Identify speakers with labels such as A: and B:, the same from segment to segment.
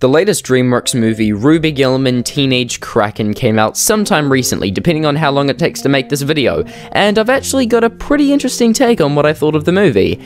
A: The latest DreamWorks movie, Ruby Gillman Teenage Kraken, came out sometime recently, depending on how long it takes to make this video, and I've actually got a pretty interesting take on what I thought of the movie.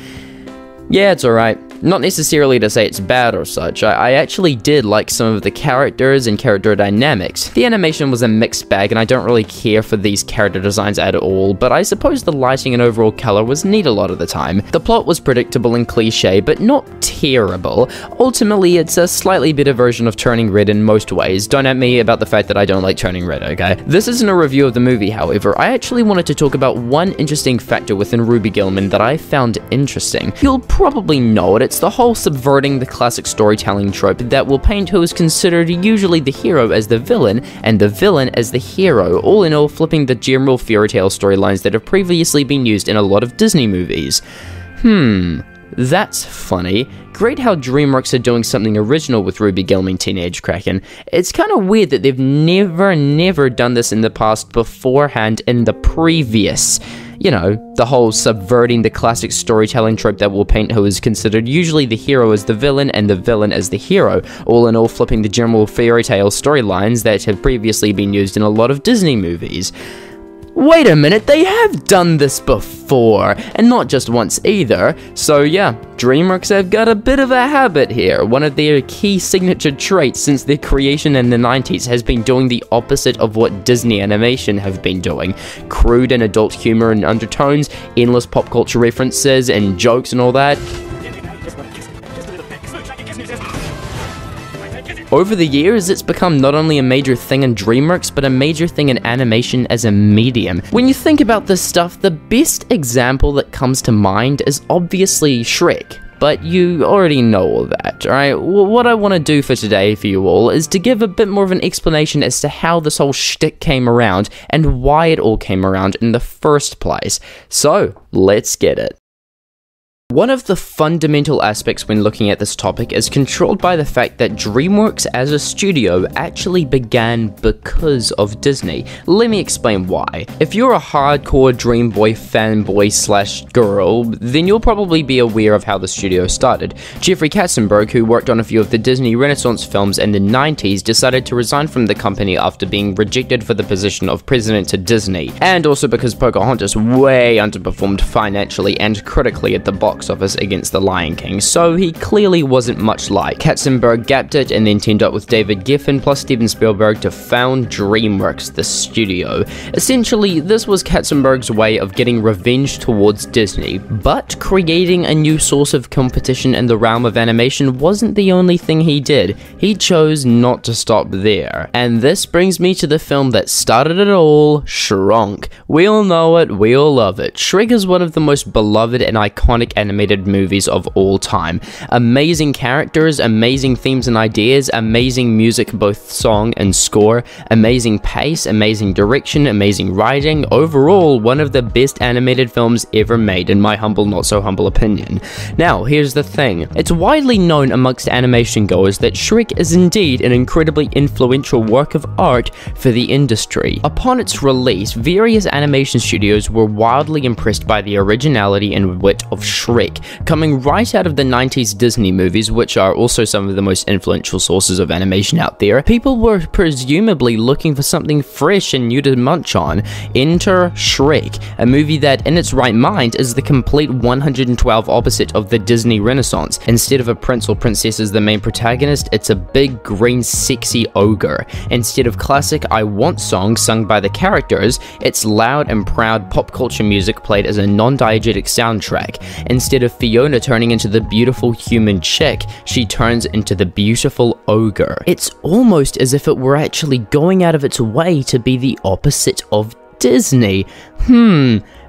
A: Yeah, it's alright. Not necessarily to say it's bad or such, I actually did like some of the characters and character dynamics. The animation was a mixed bag and I don't really care for these character designs at all, but I suppose the lighting and overall color was neat a lot of the time. The plot was predictable and cliche, but not terrible. Ultimately, it's a slightly better version of Turning Red in most ways. Don't at me about the fact that I don't like Turning Red, okay? This isn't a review of the movie, however. I actually wanted to talk about one interesting factor within Ruby Gillman that I found interesting. You'll probably know it. It's the whole subverting the classic storytelling trope that will paint who is considered usually the hero as the villain, and the villain as the hero, all in all flipping the general fairy tale storylines that have previously been used in a lot of Disney movies. That's funny. Great how DreamWorks are doing something original with Ruby Gillman Teenage Kraken. It's kind of weird that they've never done this in the past beforehand in the previous. You know, the whole subverting the classic storytelling trope that will paint who is considered usually the hero as the villain and the villain as the hero, all in all flipping the general fairy tale storylines that have previously been used in a lot of Disney movies. Wait a minute, they have done this before, and not just once either. So yeah, DreamWorks have got a bit of a habit here. One of their key signature traits since their creation in the 90s has been doing the opposite of what Disney animation have been doing. Crude and adult humor and undertones, endless pop culture references and jokes and all that. Over the years, it's become not only a major thing in DreamWorks, but a major thing in animation as a medium. When you think about this stuff, the best example that comes to mind is obviously Shrek. But you already know all that, alright? What I want to do for today for you all is to give a bit more of an explanation as to how this whole shtick came around and why it all came around in the first place. So, let's get it. One of the fundamental aspects when looking at this topic is controlled by the fact that DreamWorks as a studio actually began because of Disney. Let me explain why. If you're a hardcore Dream Boy fanboy slash girl, then you'll probably be aware of how the studio started. Jeffrey Katzenberg, who worked on a few of the Disney Renaissance films in the 90s, decided to resign from the company after being rejected for the position of president to Disney, and also because Pocahontas way underperformed financially and critically at the box office against The Lion King, so he clearly wasn't much like. Katzenberg gapped it and then teamed up with David Geffen plus Steven Spielberg to found DreamWorks, the studio. Essentially, this was Katzenberg's way of getting revenge towards Disney, but creating a new source of competition in the realm of animation wasn't the only thing he did. He chose not to stop there. And this brings me to the film that started it all, Shrek. We all know it, we all love it. Shrek is one of the most beloved and iconic animated movies of all time. Amazing characters, amazing themes and ideas, amazing music, both song and score, amazing pace, amazing direction, amazing writing. Overall, one of the best animated films ever made, in my humble, not so humble opinion. Now, here's the thing. It's widely known amongst animation goers that Shrek is indeed an incredibly influential work of art for the industry. Upon its release, various animation studios were wildly impressed by the originality and wit of Shrek, coming right out of the 90s Disney movies, which are also some of the most influential sources of animation out there. People were presumably looking for something fresh and new to munch on. Enter Shrek, a movie that, in its right mind, is the complete 112 opposite of the Disney Renaissance. Instead of a prince or princess as the main protagonist, it's a big, green, sexy ogre. Instead of classic I Want songs sung by the characters, it's loud and proud pop culture music played as a non-diegetic soundtrack. Instead of Fiona turning into the beautiful human chick, she turns into the beautiful ogre. It's almost as if it were actually going out of its way to be the opposite of Disney.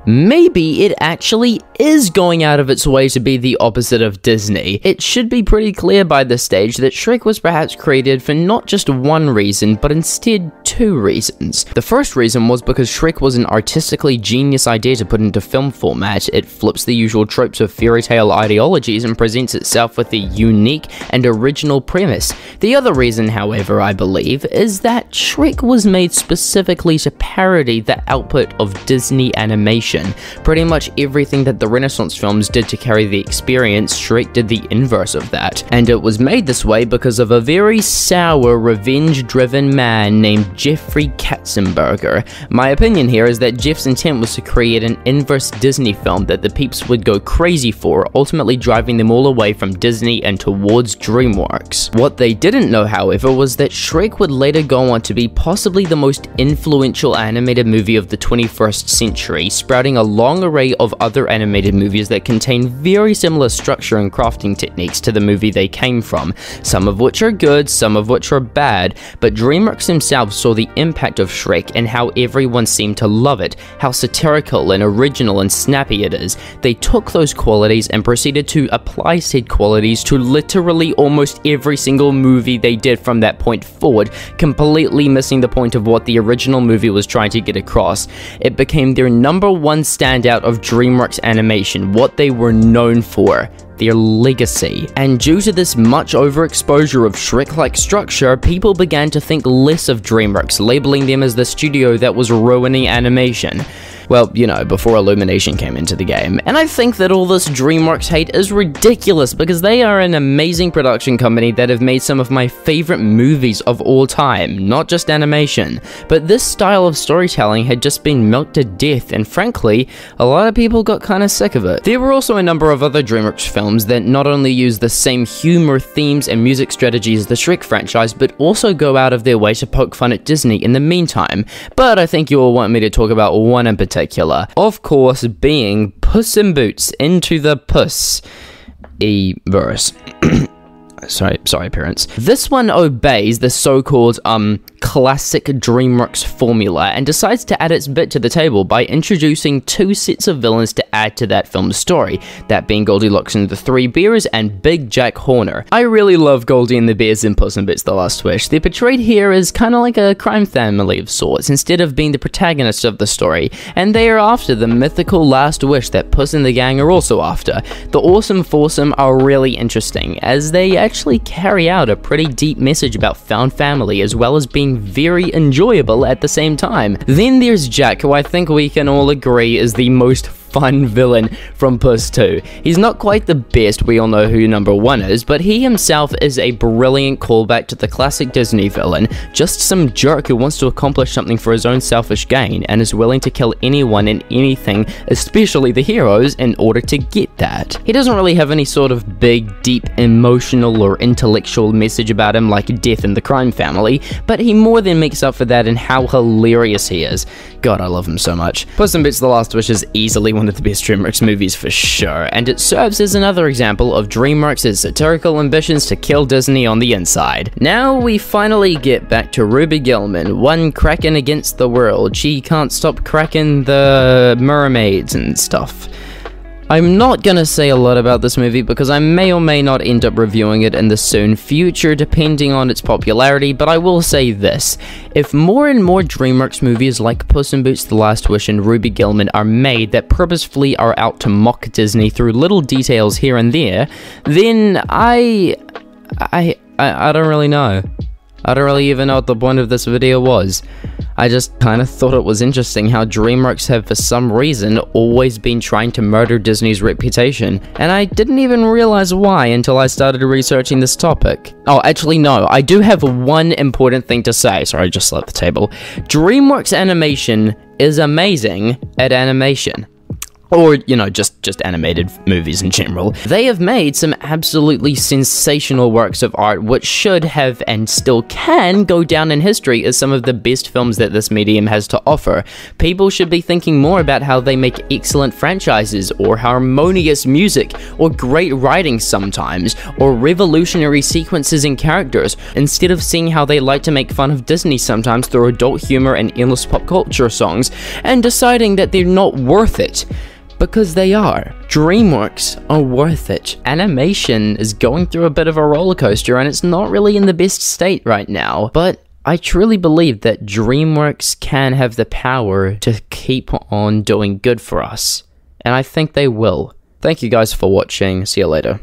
A: Maybe it actually is going out of its way to be the opposite of Disney. It should be pretty clear by this stage that Shrek was perhaps created for not just one reason, but instead two reasons. The first reason was because Shrek was an artistically genius idea to put into film format. It flips the usual tropes of fairy tale ideologies and presents itself with a unique and original premise. The other reason, however, I believe, is that Shrek was made specifically to parody the output of Disney animation. Pretty much everything that the the Renaissance films did to carry the experience, Shrek did the inverse of that. And it was made this way because of a very sour, revenge-driven man named Jeffrey Katzenberger. My opinion here is that Jeff's intent was to create an inverse Disney film that the peeps would go crazy for, ultimately driving them all away from Disney and towards DreamWorks. What they didn't know, however, was that Shrek would later go on to be possibly the most influential animated movie of the 21st century, sprouting a long array of other animated movies that contain very similar structure and crafting techniques to the movie they came from, some of which are good, some of which are bad, but DreamWorks themselves saw the impact of Shrek and how everyone seemed to love it, how satirical and original and snappy it is. They took those qualities and proceeded to apply said qualities to literally almost every single movie they did from that point forward, completely missing the point of what the original movie was trying to get across. It became their #1 standout of DreamWorks animation, what they were known for, their legacy. And due to this much overexposure of Shrek-like structure, people began to think less of DreamWorks, labeling them as the studio that was ruining animation. Well, you know, before Illumination came into the game. And I think that all this DreamWorks hate is ridiculous because they are an amazing production company that have made some of my favorite movies of all time, not just animation. But this style of storytelling had just been milked to death, and frankly, a lot of people got kinda sick of it. There were also a number of other DreamWorks films that not only use the same humor, themes, and music strategies as the Shrek franchise, but also go out of their way to poke fun at Disney in the meantime. But I think you all want me to talk about one in particular. Of course, being Puss in Boots into the Puss-verse. Sorry parents. This one obeys the so-called classic DreamWorks formula and decides to add its bit to the table by introducing 2 sets of villains to add to that film's story, that being Goldilocks and the Three Bears and Big Jack Horner. I really love Goldie and the Bears in Puss in Boots: The Last Wish. They're portrayed here as kinda like a crime family of sorts, instead of being the protagonists of the story, and they are after the mythical last wish that Puss and the gang are also after. The awesome foursome are really interesting, as they actually carry out a pretty deep message about found family, as well as being very enjoyable at the same time. Then there's Jack, who I think we can all agree is the most fun villain from Puss 2. He's not quite the best, we all know who #1 is, but he himself is a brilliant callback to the classic Disney villain, just some jerk who wants to accomplish something for his own selfish gain, and is willing to kill anyone and anything, especially the heroes, in order to get that. He doesn't really have any sort of big, deep, emotional or intellectual message about him like death in the crime family, but he more than makes up for that in how hilarious he is. God, I love him so much. Puss in Boots: The Last Wish is easily one of the best DreamWorks movies for sure, and it serves as another example of DreamWorks' satirical ambitions to kill Disney on the inside. Now we finally get back to Ruby Gillman, one Kraken against the world. She can't stop cracking the mermaids and stuff. I'm not gonna say a lot about this movie because I may or may not end up reviewing it in the soon future depending on its popularity, but I will say this: if more and more DreamWorks movies like Puss in Boots: The Last Wish and Ruby Gillman are made that purposefully are out to mock Disney through little details here and there, then I don't really know. I don't really even know what the point of this video was. I just kind of thought it was interesting how DreamWorks have for some reason always been trying to murder Disney's reputation, and I didn't even realize why until I started researching this topic. Oh, actually no, I do have one important thing to say. Sorry, I just slapped the table. DreamWorks Animation is amazing at animation. Or, you know, just animated movies in general. They have made some absolutely sensational works of art which should have and still can go down in history as some of the best films that this medium has to offer. People should be thinking more about how they make excellent franchises, or harmonious music, or great writing sometimes, or revolutionary sequences and characters, instead of seeing how they like to make fun of Disney sometimes through adult humor and endless pop culture songs, and deciding that they're not worth it. Because they are. DreamWorks are worth it. Animation is going through a bit of a roller coaster and it's not really in the best state right now, but I truly believe that DreamWorks can have the power to keep on doing good for us, and I think they will. Thank you guys for watching. See you later.